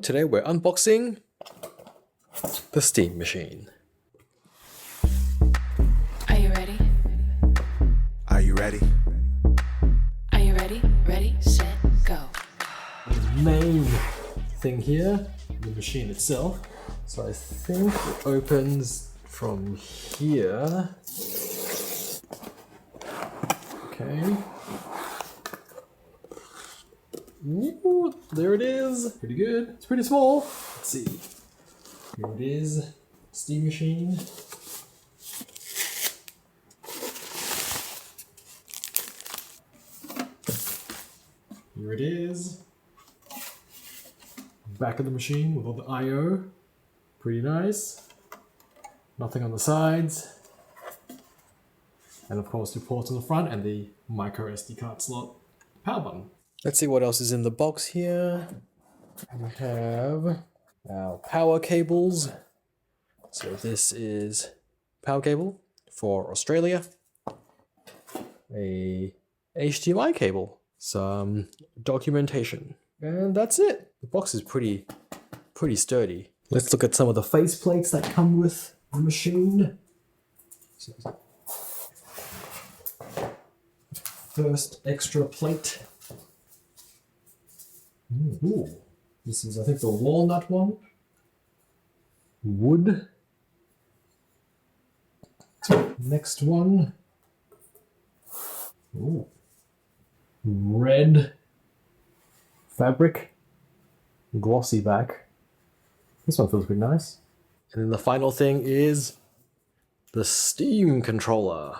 Today we're unboxing the steam machine. Are you ready? Are you ready? Are you ready? Ready, set, go. The main thing here, the machine itself. So I think it opens from here. Okay. Ooh, there it is. Pretty good. It's pretty small. Let's see. Here it is. Steam machine. Here it is. Back of the machine with all the I/O. Pretty nice. Nothing on the sides. And of course the ports on the front and the micro SD card slot power button. Let's see what else is in the box here. We have our power cables. So this is power cable for Australia. A HDMI cable. Some documentation. And that's it. The box is pretty sturdy. Let's look at some of the face plates that come with the machine. First extra plate. Ooh. This is, I think, the walnut one. Wood. Next one. Ooh. Red fabric. Glossy back. This one feels pretty nice. And then the final thing is the steam controller.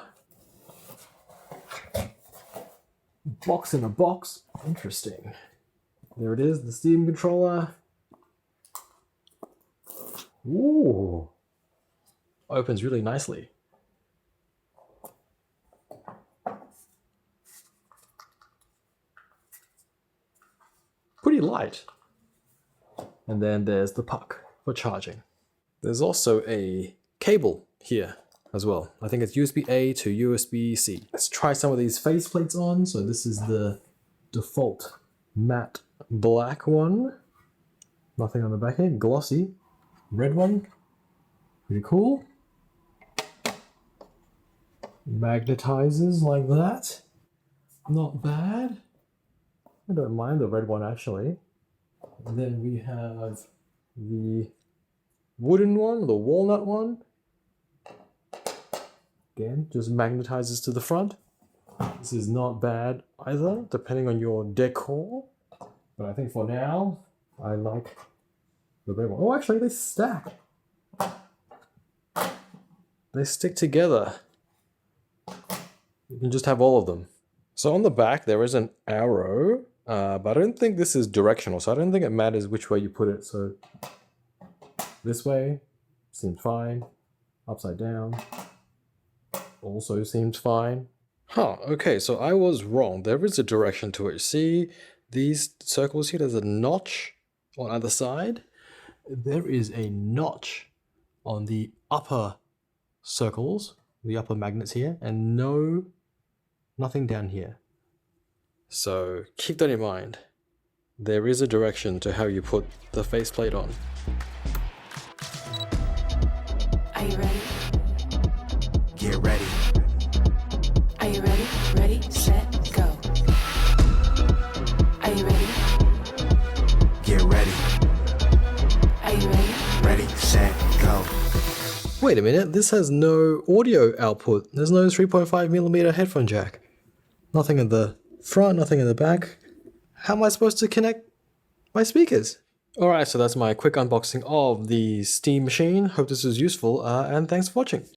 Box in a box. Interesting. There it is, the steam controller. Ooh. Opens really nicely. Pretty light. And then there's the puck for charging. There's also a cable here as well. I think it's USB-A to USB-C. Let's try some of these faceplates on. So this is the default matte black one. Nothing on the back here. Glossy. Red one. Pretty cool. Magnetizes like that. Not bad. I don't mind the red one actually. And then we have the wooden one, the walnut one. Again, just magnetizes to the front. This is not bad either, depending on your decor. But I think for now, I like the red one. Oh, actually, they stack. They stick together. You can just have all of them. So on the back, there is an arrow, but I don't think this is directional, so I don't think it matters which way you put it. So this way seems fine. Upside down also seems fine. Huh, okay, so I was wrong. There is a direction to it. See these circles here? There's a notch on either side. There is a notch on the upper circles, the upper magnets here, and nothing down here. So keep that in mind. There is a direction to how you put the faceplate on. Are you ready? Get ready. Are you ready? Ready, set, go. Are you ready? Get ready. Are you ready? Ready, set, go. Wait a minute, this has no audio output. There's no 3.5mm headphone jack. Nothing in the front, nothing in the back. How am I supposed to connect my speakers? Alright, so that's my quick unboxing of the steam machine. Hope this was useful, and thanks for watching.